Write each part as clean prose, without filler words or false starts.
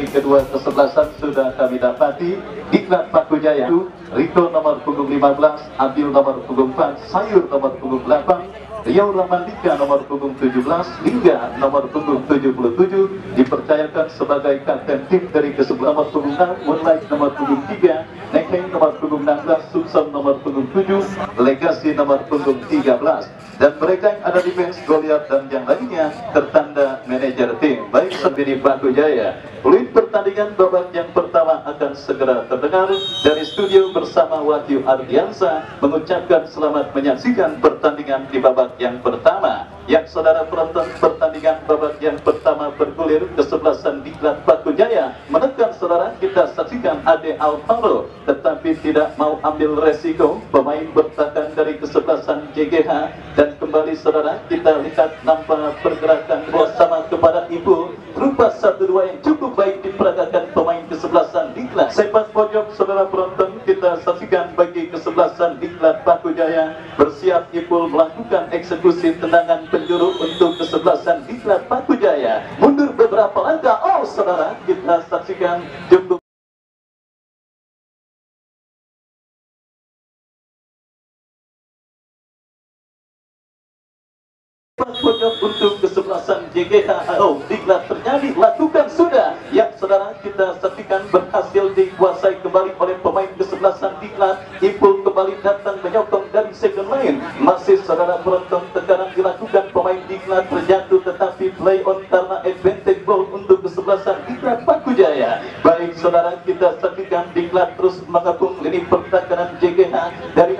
Kedua kesebelasan sudah kami dapati. Diklat Paku Jaya, Riko nomor punggung 15, Abil nomor punggung 4, Sayur nomor punggung 8, Riau Ramandika nomor punggung 17, Lingga nomor punggung 77 dipercayakan sebagai kapten tim dari kesebelasan. Nomor punggung 6, Moonlight nomor punggung 3, Nekeng nomor punggung 16, Sumsel nomor punggung 7, Legasi nomor punggung 13. Dan mereka yang ada di bench, Goliath dan yang lainnya tertanda manajer tim. Baik seperti Paku Jaya. Peluit pertandingan babak yang pertama akan segera terdengar dari studio bersama Wahyu Ardiansa mengucapkan selamat menyaksikan pertandingan di babak yang pertama. Yang saudara penonton pertandingan babak yang pertama bergulir kesebelasan Diklat Paku Jaya menekan saudara, kita saksikan Ade Alvaro tetapi tidak mau ambil resiko, pemain bertahan dari kesebelasan JGH. Dan kembali saudara kita lihat nampak pergerakan bersama kepada ibu berupa 1-2 yang cukup baik diperagakan pemain kesebelasan Diklat. Sepak pojok saudara penonton kita saksikan bagi kesebelasan Diklat Paku Jaya bersiap Ipul melakukan eksekusi tendangan penjuru untuk kesebelasan Diklat Paku Jaya. Mundur beberapa langkah, oh saudara kita saksikan cukup pojok untuk kesebelasan JGH. Oh, Diklat terjadi, lakukan sudah. Ya, saudara kita saksikan berhasil dikuasai kembali oleh pemain kesebelasan Diklat. Ipul kembali datang menyokong dari second line. Masih saudara penonton, tekanan dilakukan pemain Diklat terjatuh tetapi play on karena advantage ball untuk kesebelasan Diklat Paku Jaya. Baik saudara kita saksikan Diklat terus mengepung lini pertahanan JGH dari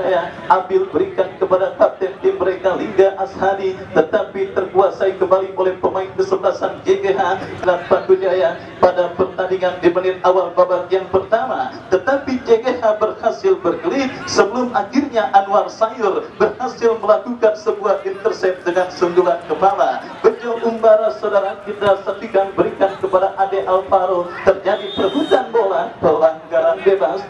Abil berikan kepada kapten tim mereka Lingga Ashadi, tetapi terkuasai kembali oleh pemain kesebelasan JGH dan Paku Jaya pada pertandingan di menit awal babak yang pertama. Tetapi JGH berhasil berkelit sebelum akhirnya Anwar Sayur berhasil melakukan sebuah intercept dengan sundulan kepala. Bejo Umbara saudara kita saksikan berikan kepada Ade Alvaro, terjadi perebutan bola, pelanggaran bebas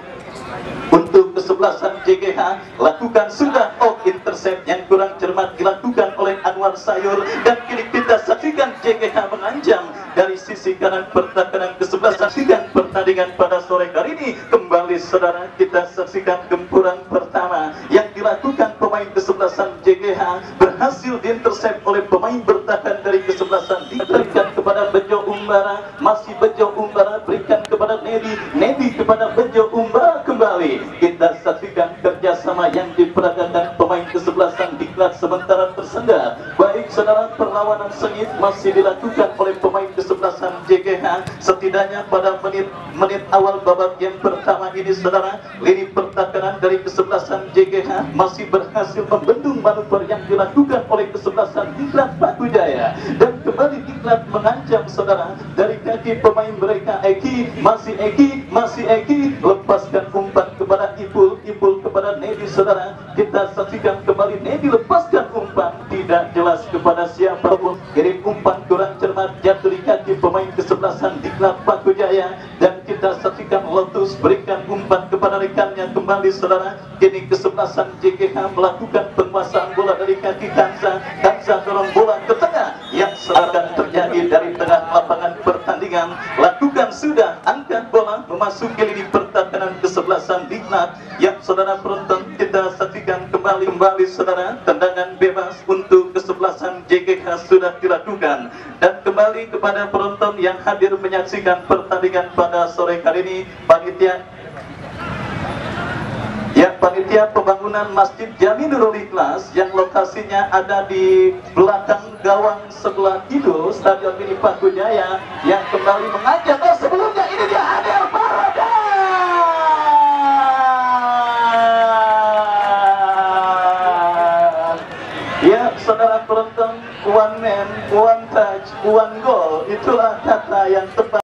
untuk kesebelasan JGH. Lakukan sudah intercept yang kurang cermat dilakukan oleh Anwar Sayur, dan kini kita saksikan JGH mengancam dari sisi kanan pertahanan kesebelasan. Saksikan pertandingan pada sore hari ini kembali saudara kita saksikan gempuran pertama yang dilakukan pemain kesebelasan JGH berhasil diintercept oleh pemain bertahan dari kesebelasan, diberikan kepada Bejo Umbara, masih Bejo Umbara berikan kepada Nedi kepada Bejo Umbara. Kembali kita saksikan kerjasama yang diperagakan pemain kesebelasan diklat sementara tersendat. Baik saudara, perlawanan sengit masih dilakukan oleh pemain kesebelasan JGH setidaknya pada menit awal babak yang pertama ini saudara. Lini pertahanan dari kesebelasan JGH masih berhasil membendung manuver yang dilakukan oleh kesebelasan diklat Paku Jaya, dan kembali diklat mengancam saudara dari kaki pemain mereka Eki, masih Eki lepaskan umpan kepada Ipul kepada Nedi saudara. Kita saksikan kembali Nedi lepaskan umpan tidak jelas kepada siapapun, kirim umpan kurang cermat jatuh di kaki pemain kesebelasan diklat Paku Jaya, dan kita saksikan Lotus berikan umpan kepada rekannya kembali saudara. Kini kesebelasan JGH melakukan penguasaan bola dari kaki Kanza dorong bola ke tengah yang akan terjadi dari tengah lapangan pertandingan. Lakukan sudah angkat bola memasuki lini pertahanan kesebelasan diklat yang saudara penonton kita saksikan kembali saudara. Tendangan bebas untuk kesebelasan JGH sudah dilakukan, dan kembali kepada penonton yang hadir menyaksikan pertandingan pada sore hari ini. Panitia pembangunan Masjid Jami Nurul Ikhlas yang lokasinya ada di belakang gawang sebelah kidul Stadion Mini Paku Jaya yang kembali mengajak. Sebelumnya ini dia Ade Alvaro. Ya saudara penonton, one man, one touch, one goal, itulah kata yang tepat.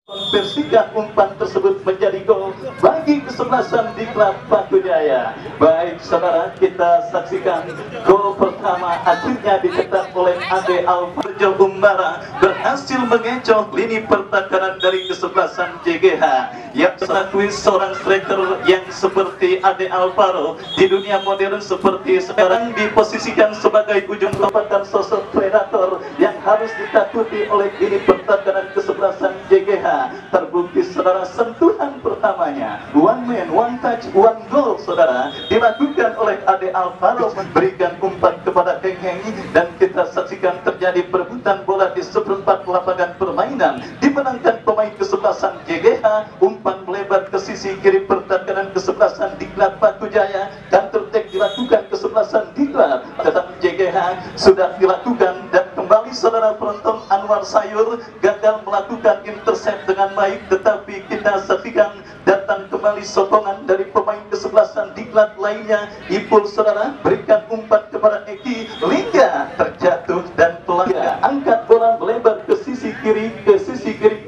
Konversikan umpan tersebut menjadi gol bagi kesebelasan diklat Paku Jaya. Baik saudara, kita saksikan gol pertama akhirnya dicetak oleh Ade Alvaro Umbara, berhasil mengecoh lini pertahanan dari kesebelasan JGH. Yang diakui seorang striker yang seperti Ade Alvaro di dunia modern seperti sekarang diposisikan sebagai ujung merupakan sosok predator yang harus ditakuti oleh lini pertahanan kesebelasan JGH. Terbukti saudara sentuhan pertamanya, one man, one touch, one goal saudara, dilakukan oleh Ade Alvaro, berikan umpan kepada Heng, dan kita saksikan terjadi perebutan bola di seperempat lapangan permainan, dimenangkan pemain kesebelasan JGH. Umpan melebar ke sisi kiri pertahanan kesebelasan diklat Paku Jaya, dan tertek dilakukan kesebelasan diklat tetapi JGH sudah dilakukan, dan kembali saudara penonton Anwar Sayur gagal melakukan intercept dengan baik, tetapi kita saksikan datang kembali sokongan dari pemain kesebelasan diklat lainnya. Ipul saudara berikan umpan kepada Eki, Lingga terjatuh dan pelanggar angkat bola melebar ke sisi kiri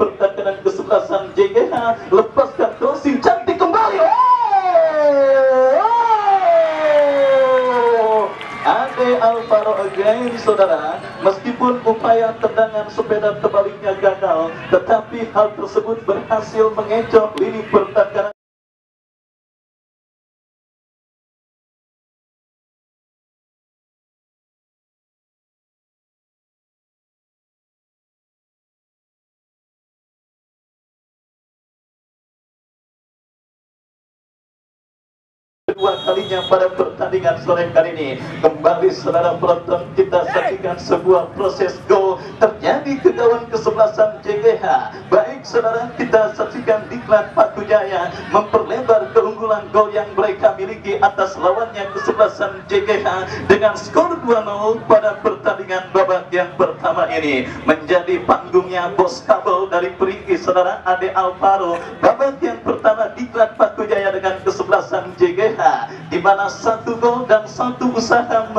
pertahanan kesebelasan JGH, lepaskan crossing cantik kembali. Ade Alvaro again saudara, meskipun upaya tendangan sepeda terbaliknya gagal, tetapi hal tersebut berhasil mengecoh lini pertahanan kedua kalinya pada pertandingan sore kali ini. Kembali saudara penonton, kita saksikan sebuah proses gol terjadi ke gawang kesebelasan JGH. Baik saudara, kita saksikan Diklat Paku Jaya memperlebar keunggulan gol yang mereka miliki atas lawannya kesebelasan JGH dengan skor 2-0 pada pertandingan babak yang pertama ini. Menjadi panggungnya bos kabel dari peringgi saudara Ade Alvaro. Babak yang pertama Diklat Paku Jaya dengan kesebelasan JGH, di mana satu gol dan satu usaha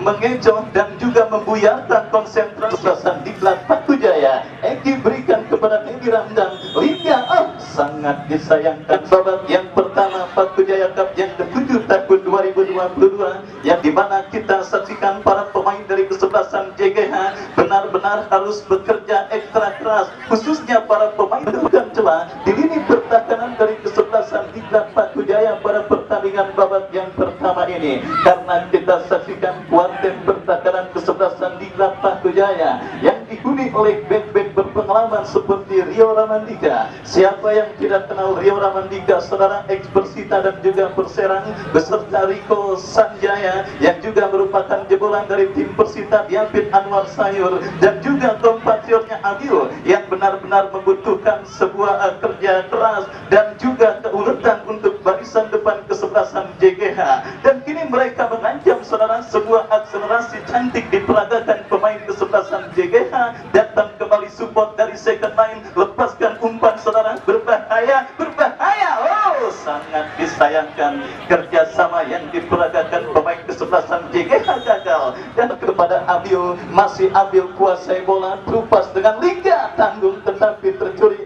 mengecoh dan juga membuyarkan konsentrasi kesebelasan Diklat Paku Jaya. Eki berikan kepada Nedi Ramdan, Liga sangat disayangkan. Babak yang pertama Paku Jaya Cup yang ke-7 tahun 2022, yang dimana kita saksikan para pemain dari kesebelasan JGH benar-benar harus bekerja ekstra keras, khususnya para pemain menemukan celah di lini pertahanan dari kesebelasan Diklat Paku Jaya pada pertandingan babak yang pertama ini. Karena kita saksikan kuartet pertahanan kesebelasan Diklat Paku Jaya yang dihuni oleh bek-bek berpengalaman seperti Rio Ramandika. Siapa yang tidak kenal Rio Ramandika, saudara, ex Persita dan juga Perserang, beserta Riko Sanjaya yang juga merupakan jebolan dari tim Persita, Diapit Anwar Sayur, dan juga kompatriotnya Adil yang benar-benar membutuhkan sebuah kerja keras dan juga keuletan untuk barisan depan kesebelasan JGH. Dan kini mereka mengancam saudara sebuah akselerasi cantik diperagakan pemain kesebelasan JGH. Datang kembali support dari second line, lepaskan umpan saudara, berbahaya, berbahaya. Oh, sangat disayangkan kerjasama yang diperagakan pemain kesebelasan JGH gagal. Dan kepada Abil, masih Abil kuasai bola, terupas dengan Liga tanggung, tetapi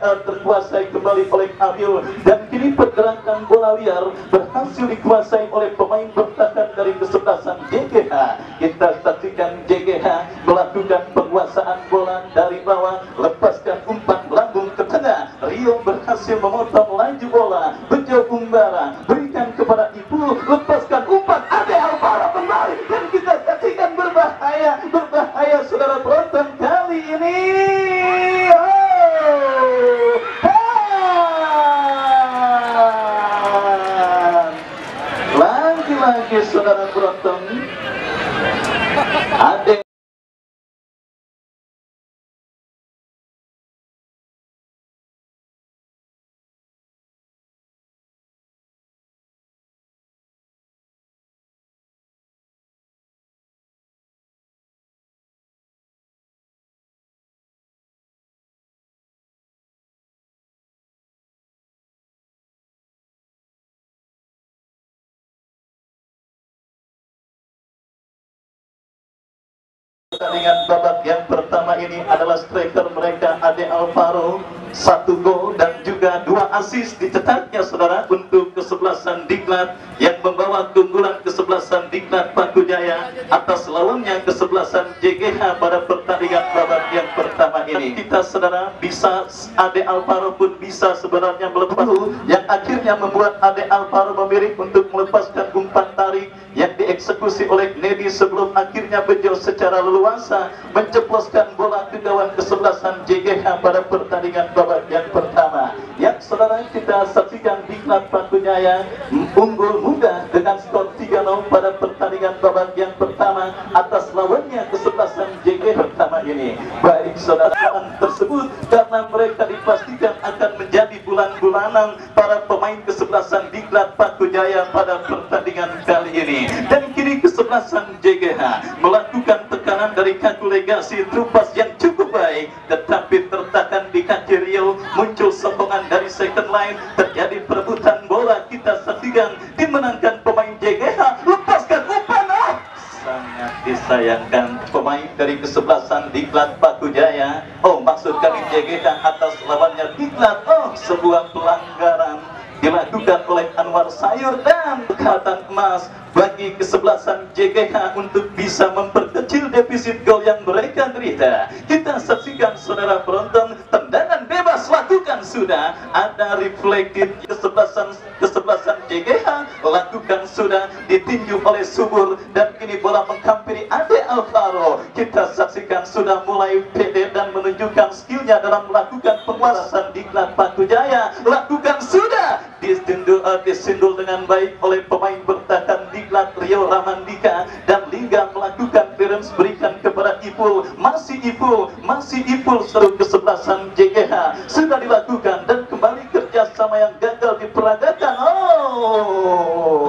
terkuasai kembali oleh Abil. Dan kini pergerakan bola liar berhasil dikuasai oleh pemain bertahan dari kesebelasan JGH. Kita saksikan JGH melakukan penguasaan bola dari bawah, lepaskan umpan melambung ke tengah. Rio berhasil memotong laju bola, Bejo Umbara berikan kepada Ibu, lepaskan umpan, Ade Alvaro kembali, dan kita saksikan berbahaya, berbahaya saudara penonton kali ini. Lagi-lagi saudara penonton, Ade pertandingan babak yang pertama ini adalah striker mereka Ade Alvaro, 1 gol dan juga 2 assist dicetaknya saudara untuk kesebelasan Diklat yang membawa keunggulan kesebelasan Diklat Paku Jaya atas lawannya kesebelasan JGH pada pertandingan babak yang pertama ini. Kita saudara bisa, Ade Alvaro pun bisa sebenarnya melepas, yang akhirnya membuat Ade Alvaro memilih untuk melepaskan umpan tarik yang dieksekusi oleh Nedi sebelum akhirnya Bejo secara leluasa menceploskan bola ke gawang kesebelasan JGH pada pertandingan babak yang pertama. Yang saudara kita saksikan Diklat Paku Jaya unggul mudah dengan skor 3-0 pada pertandingan babak yang pertama atas lawannya kesebelasan JGH pertama ini. Baik saudara, tersebut karena mereka dipastikan akan menjadi bulan-bulanan para pemain kesebelasan Diklat Paku Jaya pada pertandingan kali ini. Dan kini kesebelasan JGH melakukan tekanan dari kaki legasi Trupas yang cukup baik, tetapi tertahan di kaki Rio. Muncul sokongan dari second line, terjadi perebutan bola. Kita saksikan dimenangkan pemain JGH, lepaskan umpan. Sangat disayangkan pemain dari kesebelasan Diklat Paku Jaya. Maksud kami JGH atas lawannya Diklat. Sebuah pelanggaran dilakukan oleh Anwar Sayur dan kehatan emas bagi kesebelasan JGH untuk bisa memperkecil defisit gol yang mereka derita. Kita saksikan saudara penonton, tendangan bebas lakukan sudah, ada reflected kesebelasan JGH lakukan sudah, ditinju oleh Subur dan kini bola menghampiri Ade Alvaro. Kita saksikan sudah mulai pede dan menunjukkan skillnya dalam melakukan penguasaan Diklat Paku Jaya. Lakukan sudah, disindul dengan baik oleh pemain Rio Ramandika dan Lingga melakukan clearance, berikan kepada Ipul, masih Ipul seru kesebelasan JGH sudah dilakukan dan kembali kerjasama yang gagal diperagakan.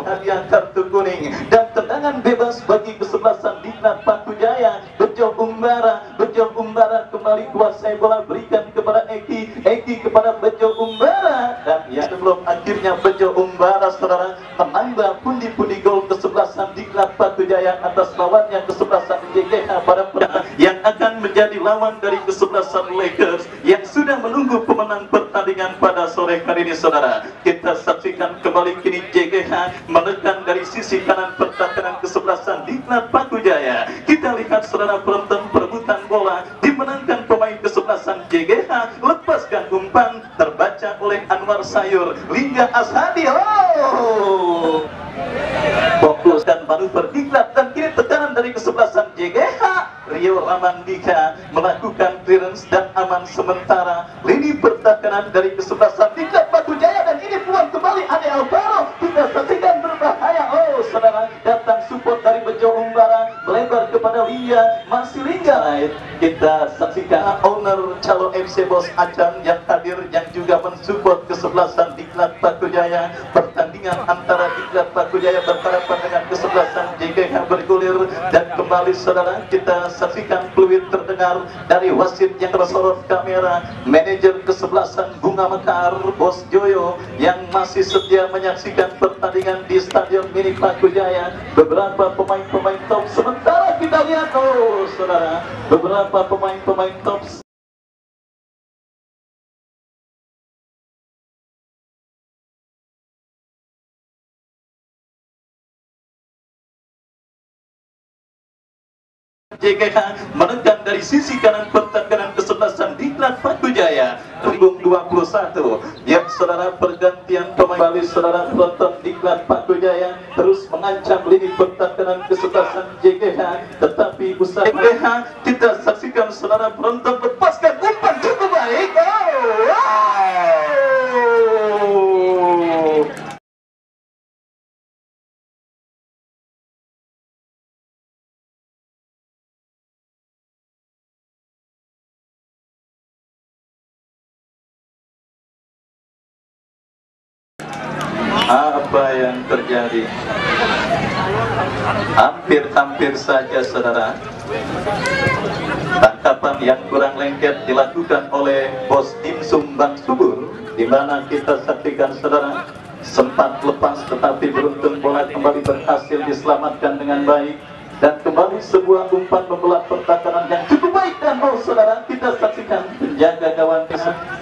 Hadiah kartu kuning dan tendangan bebas bagi kesebelasan Diklat Pakujaya. Bejo Umbara kembali kuasai bola, berikan kepada Eki kepada Bejo Umbara, dan ya sebelum akhirnya Bejo Umbara saudara menambah pundi-pundi gol kesebelasan Diklat Pakujaya atas lawannya kesebelasan JGH pada yang akan menjadi lawan dari kesebelasan Lakers yang sudah menunggu pemenang pertandingan pada sore hari ini saudara. Kita saksikan kembali kini JGH menekan dari sisi kanan pertahanan kesebelasan Diklat Pakujaya. Kita lihat saudara penonton, perebutan bola dimenangkan pemain kesebelasan JGH, lepaskan umpan terbaca oleh Anwar Sayur, Lingga Ashadi. Fokuskan manuver Diklat dan kini tekanan dari kesebelasan JGH. Rio Ramandika melakukan clearance dan aman sementara lini pertahanan dari kesebelasan Diklat Pakujaya, dan ini peluang kembali Ade Alvaro. Kita saksikan berbahaya. Saudara, datang support dari Bejo Umbara melebar kepada Lingga, masih Lingga. Kita saksikan owner Calo FC Bos Acan yang hadir yang juga mensupport kesebelasan Diklat Pakujaya. Pertandingan antara Diklat Pakujaya berhadapan dengan kesebelasan JGH bergulir, dan kembali saudara kita saksikan fluid terdengar dari wasit yang tersorot kamera, manajer kesebelasan Bunga Mekar Bos Joyo yang masih setia menyaksikan pertandingan di Stadion Mini Pakujaya. Beberapa pemain-pemain top sementara kita lihat saudara, beberapa pemain-pemain top JGH menekan dari sisi kanan pertahanan kesebelasan Diklat Pakujaya. Rimbung 21 yang saudara pergantian pemain kembali saudara penonton. Diklat Pakujaya terus mengancam lini pertahanan kesebelasan JGH, tetapi usaha JGH kita saksikan saudara penonton lepaskan umpan cukup baik. Apa yang terjadi? Hampir saja saudara tangkapan yang kurang lengket dilakukan oleh Bos Dimsum Bang Subur, di mana kita saksikan saudara sempat lepas tetapi beruntung bola kembali berhasil diselamatkan dengan baik, dan kembali sebuah umpan membelah pertahanan yang cukup baik. Dan saudara kita saksikan penjaga gawang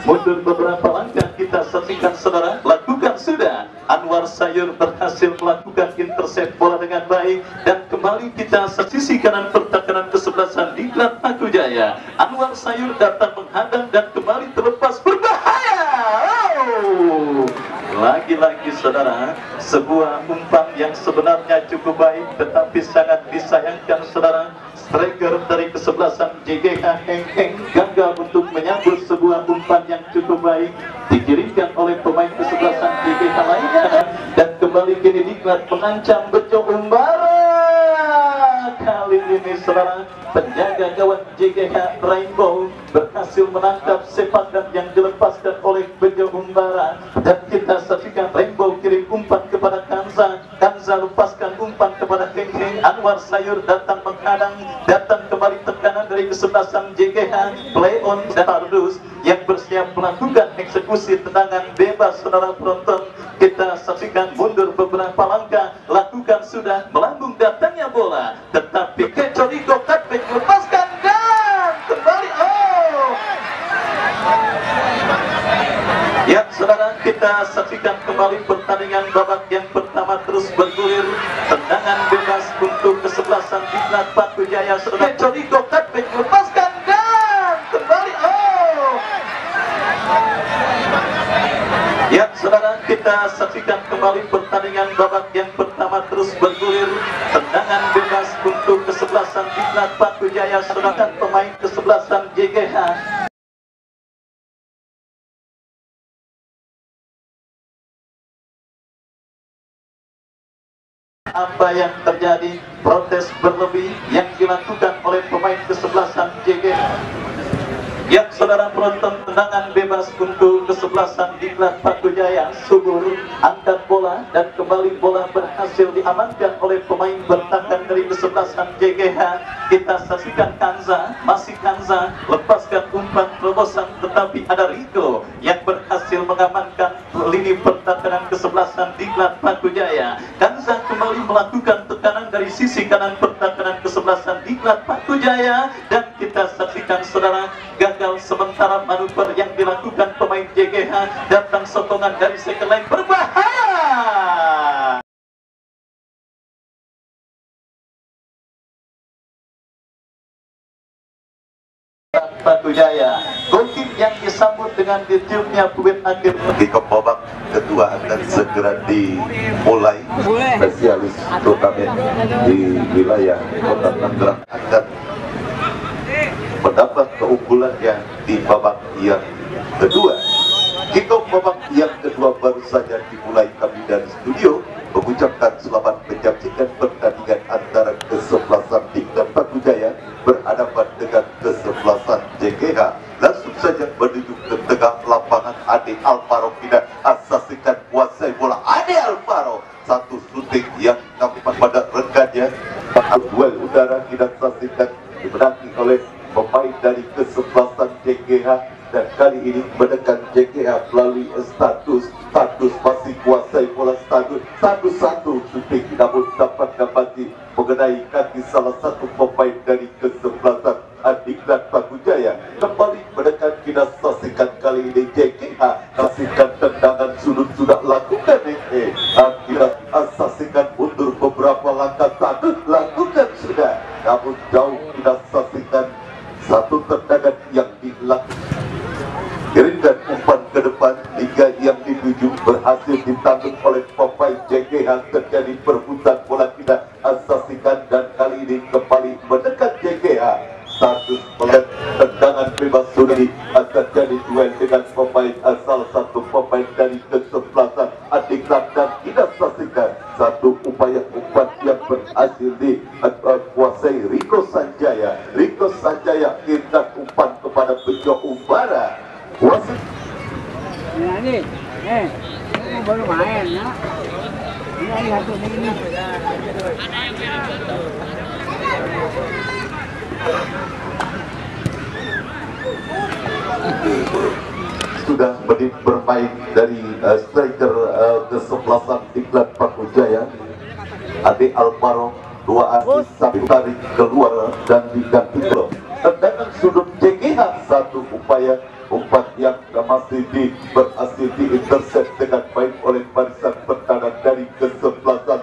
mundur beberapa langkah. Kita saksikan saudara lakukan sudah Anwar Sayur berhasil melakukan intercept bola dengan baik, dan kembali kita sisi kanan pertahanan kesebelasan Diklat Pakujaya. Anwar Sayur datang menghadang dan kembali terlepas, berbahaya. Lagi-lagi saudara, sebuah umpan yang sebenarnya cukup baik tetapi sangat disayangkan saudara. Striker dari kesebelasan JGH Heng gagal untuk menyambut sebuah umpan yang cukup baik dikirimkan oleh pemain kesebelasan JGH lainnya, dan kembali kini Diklat mengancam Bejo Umbara. Kali ini saudara penjaga gawang JGH Rainbow berhasil menangkap sepakan yang dilepaskan oleh Bejo Umbara, dan kita saksikan Rainbow kirim umpan kepada Kanza lepaskan umpan kepada Heng. Anwar Sayur datang menghadang, datang kembali tekanan dari kesebelasan JGH. Play on dan Tardus yang bersiap melakukan eksekusi tendangan bebas saudara penonton. Kita saksikan mundur beberapa langkah, lakukan sudah melambung datangnya bola, tetapi Kecoriko Katbek lepaskan dan kembali. Ya saudara, kita saksikan kembali pertandingan babak yang pertama terus bergulir. Tendangan bebas untuk kesebelasan Diklat Pakujaya. Saudara Kecoriko Katbek lepaskan dan kembali. Ya saudara, kita saksikan kembali pertandingan babak yang pertama terus bergulir. Tendangan bebas untuk kesebelasan Diklat Pakujaya. Sedangkan pemain kesebelasan JGH Apa yang terjadi? Protes berlebih yang dilakukan oleh pemain kesebelasan JG. Yang saudara penonton, tendangan bebas untuk kesebelasan Diklat Paku Jaya. Subur angkat bola dan kembali bola berhasil diamankan oleh pemain bertahan dari kesebelasan JGH. Kita saksikan Kanza, masih Kanza lepaskan umpan terobosan, tetapi ada Rico yang berhasil mengamankan lini pertahanan kesebelasan Diklat Paku Jaya. Kanza kembali melakukan tekanan dari sisi kanan pertahanan kesebelasan Diklat Paku Jaya, dan kita saksikan saudara, gagal sementara manuver yang dilakukan pemain JGH. Datang sokongan dari second line berbahaya. Paku Jaya, gokil yang disambut dengan ditiupnya peluit akhir. Kick-off babak kedua akan segera dimulai. Spesialis turnamen di wilayah Kota Tangerang akan mendapat keunggulannya di babak yang kedua. Kick-off babak yang kedua baru saja dimulai. Kami dari studio mengucapkan selamat menyaksikan pertandingan antara kesebelasan Diklat Paku Jaya berhadapan dengan kesebelasan JGH. Langsung saja menuju ke tengah lapangan. Ade Alvaro kita asasikan kuasai bola. Ade Alvaro, satu shooting yang nampak pada rekannya. Duel udara kita saksikan dimenangi oleh pemain dari kesebelasan JGH, dan kali ini menekan JGH melalui status masih kuasai bola. Status 1-1 shooting, namun dapat dapati mengenai kaki salah satu pemain dari kesebelasan Diklat Paku Jaya. Kembali menekan, kita saksikan kali ini JGH saksikan tendangan sudut sudah lakukan ini. Kita saksikan mundur beberapa langkah, satu lakukan sudah, namun jauh kita saksikan satu tendangan yang dilakukan. Kirimkan umpan ke depan, hingga yang dituju berhasil ditanggung oleh pemain JGH. Terjadi perebutan bola, kita saksikan, dan kali ini kembali menekan JGH. Status melihat tendangan bebas sudah terjadi duel dengan pemain salah satu pemain dari kesebelasan Diklat, dan kita saksikan satu upaya umpan yang berhasil dikuasai Rico Sanjaya. Rico Sanjaya kirimkan umpan kepada Bejo Umbara. Wasit ini baru main ya. Ini satu ini. sudah menit bermain dari striker kesebelasan Diklat Paku Jaya. Ade Alvaro, dua asis satu tarik keluar dan diganti gol. Tendangan sudut JGH, satu upaya umpan yang masih berhasil diintercept dengan baik oleh barisan pertahanan dari kesebelasan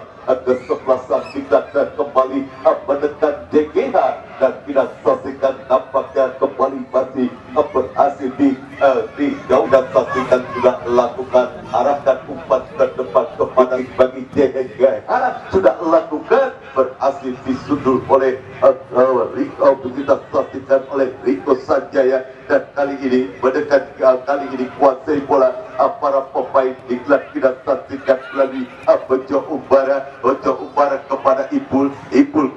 Diklat, dan kembali menekan JGH, dan kita saksikan nampaknya kembali masih berhasil di jauh, dan saksikan sudah lakukan arahkan umpan ke depan kepada bagi JGH, sudah lakukan berhasil disundul oleh Rico, kita saksikan oleh Rico Sanjaya, dan kali ini menekan, kali ini kuasai bola para pemain Diklat. Kita saksikan melalui Bejo Umbara kepada Ipul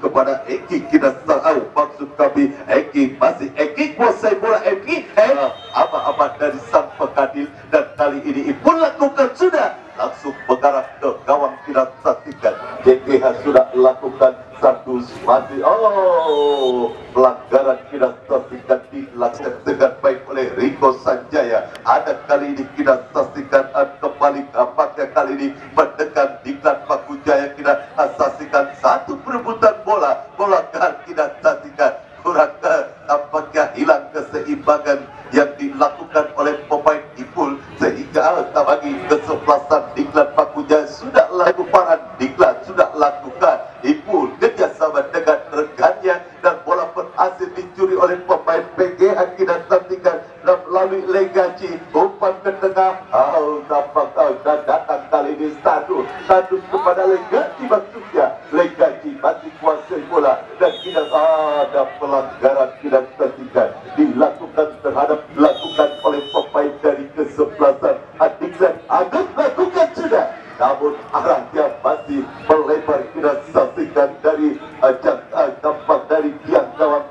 kepada Eki. Kita tahu maksud kami Eki, masih Eki kuasai bola. Eki apa dari sang pekadil, dan kali ini Ipul lakukan sudah langsung mengarah ke gawang. Kita saksikan JGH sudah lakukan satu mati. Pelanggaran kita saksikan dilakukan dengan baik oleh Rico Sanjaya. Ada kali ini kita saksikan kembali apakah kali ini mendekat Diklat Paku Jaya. Kita saksikan satu perebutan bola kan kita saksikan kurang apakah hilang keseimbangan yang dilakukan oleh pemain Ipul, sehingga bagi kesebelasan Diklat Paku Jaya sudah lakukan Diklat sudah lakukan Ipul kerjasama dengan rekannya, dan bola berhasil dicuri oleh pemain PGH. Kita saksikan melalui Legaci, umpan ke tengah, dan datang kali ini status kepada Legaci, maksudnya Legaci masih kuasai bola, dan kita ada pelanggaran kita saksikan dilakukan oleh pemain dari kesebelasan Diklat. Agus lakukan sudah, namun arahnya masih melebar. Kita saksikan dari dampak dari tiang gawang.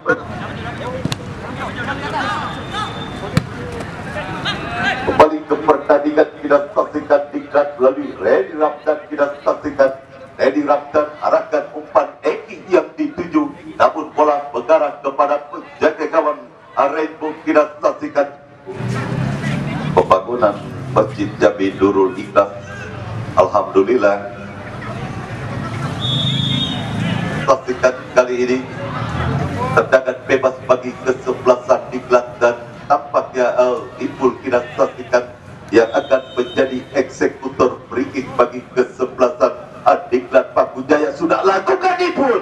Kembali ke pertandingan, kita saksikan diklat melalui Randy Ramdan. Kita saksikan Randy Ramdan arahkan umpan Eki yang dituju, namun bola mengarah kepada penjaga gawang Rainbow. Kita saksikan pembangunan Masjid Jami Nurul Ikhlas. Alhamdulillah, saksikan kali ini tendangan bebas bagi kesebelasan diklat dan tampaknya Ipul. Kita saksikan yang akan menjadi eksekutor free kick bagi kesebelasan Diklat Pakujaya sudah lakukan Ipul.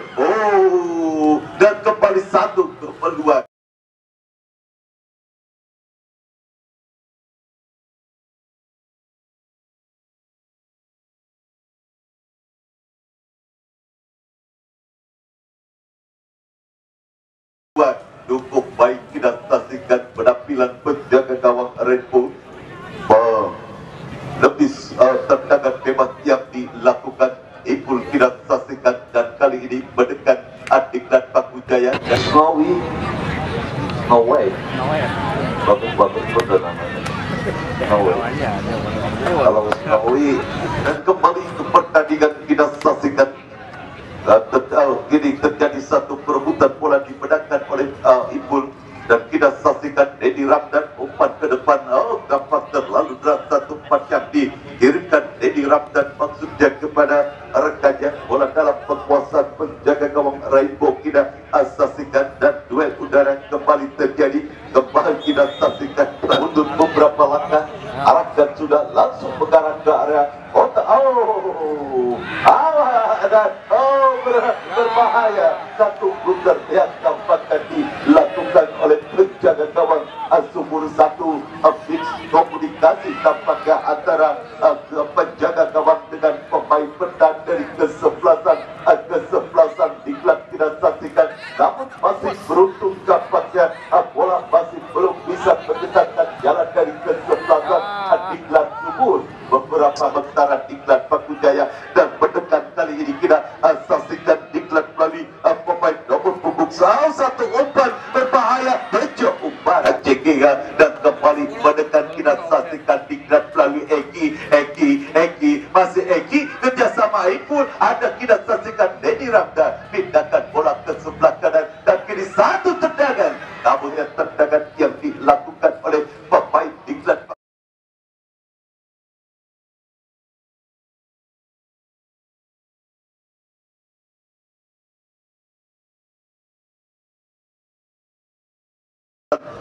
Dan kembali 1-2. Cukup baik. Kita saksikan penampilan penjaga gawang Rainbow. Lebih tendangan bebas yang dilakukan Ipul. Kita saksikan dan kali ini mendekat Diklat Pakujaya dan Snowy. No way. Bagus betul namanya. Kalau Snowy. Dan kembali ke pertandingan, kita saksikan ini terjadi satu perebutan bola dimenangkan oleh Ipul. Dan kita saksikan Randy Ramdan umpan ke depan. Dapat terlalu deras satu umpan yang dikirimkan Randy Ramdan, maksudnya kepada rekannya. Bola dalam penguasaan penjaga gawang Rainbow. Kita saksikan dan duel udara kembali terjadi. Kembali kita saksikan mundur beberapa langkah, arahkan sudah langsung mengarah ke area otak. Dan berbahaya. Satu blunder yang tampaknya dilakukan oleh penjaga gawang Sumur 1. Fix komunikasi tampaknya antara penjaga gawang dengan pemain pendan dari kesebelasan Diklat. Kita saksikan, namun masih beruntung tampaknya bola masih belum bisa mendekatkan jalan dari kesebelasan Diklat Sumur. Beberapa mentara Diklat Pakujaya dan mendekat. Kali ini kita saksikan Diklat melalui pemain nomor punggung satu umpan berbahaya, bejo umpan CG dan kembali mendekat. Kita saksikan Diklat melalui Eki masih Eki kerjasama Ipul. Ada kita saksikan Randy Ramdan pindahkan bola ke sebelah kanan dan kini satu tendangan, namun tendangan yang dilakukan oleh pemain Diklat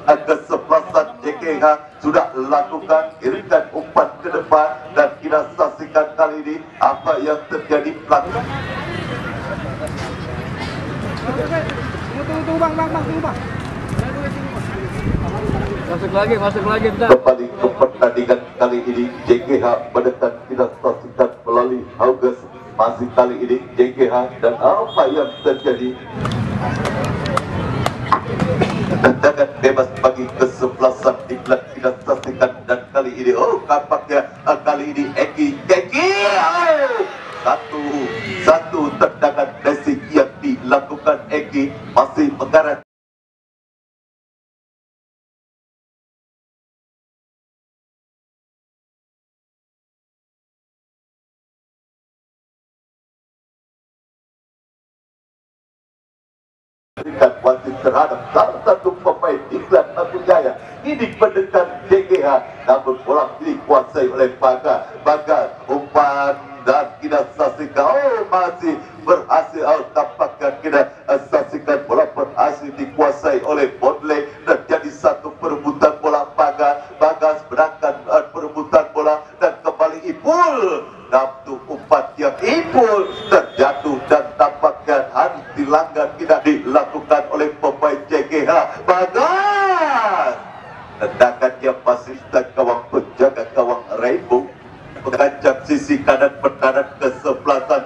kesebelasan JKH sudah lakukan kirimkan umpan ke depan. Dan kita saksikan kali ini apa yang terjadi pelanggaran. Tunggu bang. Masuk lagi bentar. Kembali ke pertandingan kali ini, JKH mendekat. Kita saksikan melalui August. Masih kali ini JKH dan apa yang terjadi. Tendangan bebas bagi kesebelasan Diklat. Kita saksikan dan kali ini tampaknya kali ini Eki satu tendangan basic yang dilakukan Eki masih mengarah wasit terhadap salah satu pemain Diklat Pakujaya. Ini mendekat JKH, namun bola dikuasai oleh Bagas umpan dan kita saksikan masih berhasil. Tampaknya kita saksikan bola berhasil dikuasai oleh Bodley dan jadi satu perebutan bola. Bagas berangkat perebutan bola dan kembali Ipul. Nafsu umpan yang Ipul terjatuh dan tampaknya harus dilanggar. Tidak dilakukan oleh pemain JKH. Bagas tendangannya masih gawang penjaga gawang Rainbow mengancam sisi kanan pertahanan kesebelasan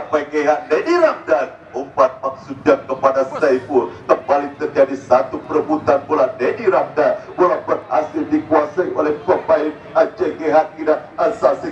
PGH Randy Ramdan. Umpan maksudnya kepada Saiful. Kembali terjadi satu perebutan bola Randy Ramdan. Bola berhasil dikuasai oleh pemain JKH. Kita saksikan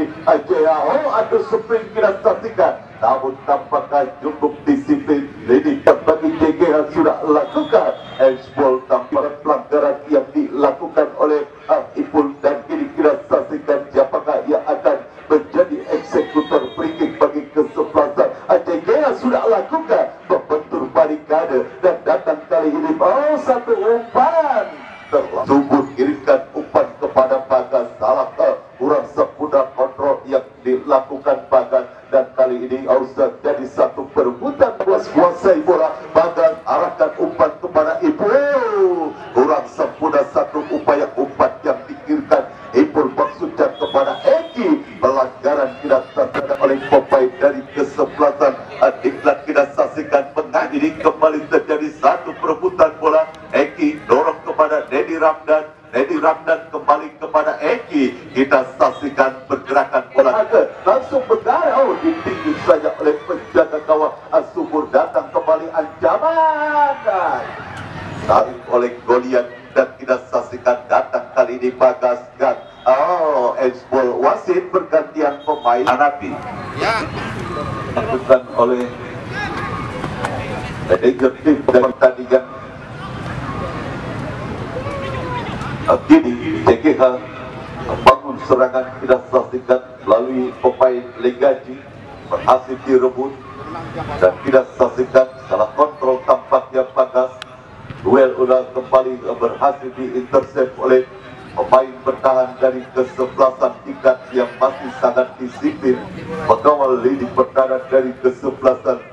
ini Jaya ada sprint kita saksikan, namun tampaknya cukup disiplin. Ini bagi JGH sudah lakukan ekspor tanpa pelanggaran yang dilakukan oleh Ipul, dan kini kita saksikan siapakah yang akan menjadi eksekutor free kick bagi kesebelasan. JGH sudah lakukan membentur barikade dan datang kali ini satu umpan tersebut, kirimkan umpan kepada Bagas. Salah kurang sempurna kontrol yang dilakukan Bagas, dan kali ini harus jadi satu perebutan kuasai bola. Bagas arahkan umpan kepada Ipul, kurang sempurna satu upaya umpan yang dikirimkan Ipul maksudnya kepada Eki. Pelanggaran tidak terjadi oleh pemain dari kesebelasan Diklat. Kita saksikan mengakhiri kembali terjadi satu perebutan bola. Eki dorong kepada Dedi Ramdan, Dedi Ramdan kembali kepada Eki. Kita saksikan pergerakan bola langsung bergarau ditinggi saja oleh penjaga gawang Subur. Datang kembali ancaman dan tarik oleh Goliat, dan kita saksikan datang kali ini Bagas dan ekspor. Wasit pergantian pemain Hanapi dilakukan oleh manajer tim dari pertandingan. Kini JGH membangun serangan, kita saksikan melalui pemain Legaji berhasil direbut, dan kita saksikan salah kontrol tampaknya Bagas. Duel ulang kembali berhasil diintercept oleh pemain bertahan dari kesebelasan Diklat yang masih sangat disiplin mengawal lini pertahanan dari kesebelasan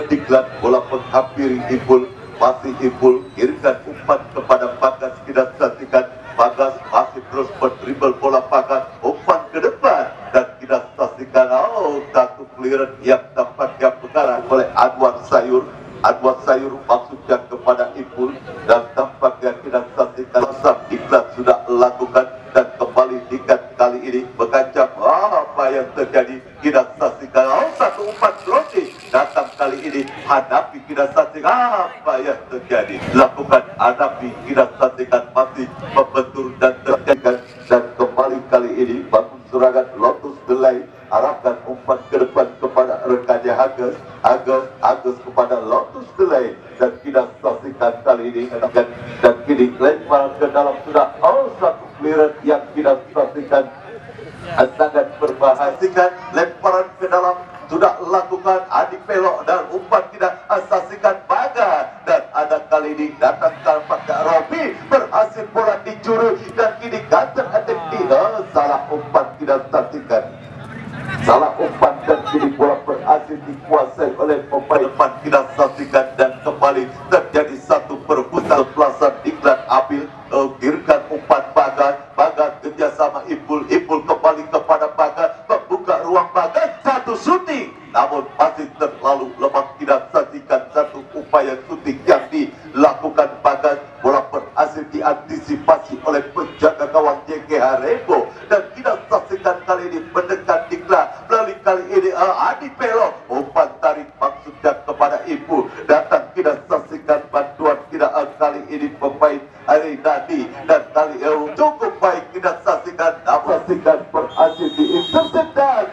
Diklat. Bola menghampiri Ipul, masih Ipul kirimkan umpan kepada Bagas. Kita saksikan Bagas masih terus berdribble bola. Bagas umpan ke depan, dan kita saksikan satu clearance yang tampaknya mengarah oleh Anwar Sayur. Anwar Sayur maksudnya kepada Ipul, dan tampaknya kita saksikan Diklat sudah lakukan, dan kembali Diklat kali ini mengancam apa yang terjadi. Kita saksikan satu umpan crossing datang kali ini Hanapi. Kita saksikan apa yang terjadi lakukan Hanapi. Kita saksikan masih membentur dan terjadi, dan kembali kali ini bangun serangan Lotus Delay, arahkan umpan ke depan kepada rekannya Agus kepada Lotus Delay, dan kita saksikan kali ini dan kini lempar ke dalam sudah satu clearance yang kita saksikan sangat berbahaya. Lemparan ke dalam sudah lakukan Adi Pelok, dan umpan tidak saksikan Bagas, dan ada kali ini datang tampaknya Robi berhasil bola dicuri, dan kini counter attack salah umpan tidak saksikan. Salah umpan, dan kini bola berhasil dikuasai oleh pemain depan. Kita saksikan, dan kembali terjadi satu perebutan pelasan Diklat. Abil kirimkan umpan Bagas. Bagas kerjasama Ipul. Ipul kembali kepada Bagas, membuka ruang Bagas. Satu shooting, namun masih terlalu lemah. Kita saksikan satu upaya shooting yang dilakukan Bagas. Bola berhasil diantisipasi oleh penjaga gawang JGH Rebo, dan kita saksikan kali ini mendekat Diklat. Melalui kali ini Adi Pelok, umpan tarik maksudnya kepada Ibu. Datang kita saksikan bantuan kita kali ini pemain Ari Nadi, dan kali ini cukup baik. Kita saksikan berhasil diintercept, dan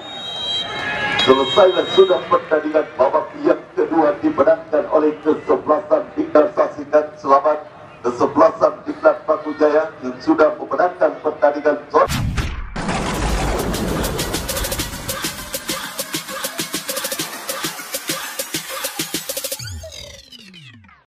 selesai sudah pertandingan babak yang kedua dimenangkan oleh kesebelasan Diklat. Saksikan selamat kesebelasan Diklat Paku Jaya yang sudah memenangkan pertandingan.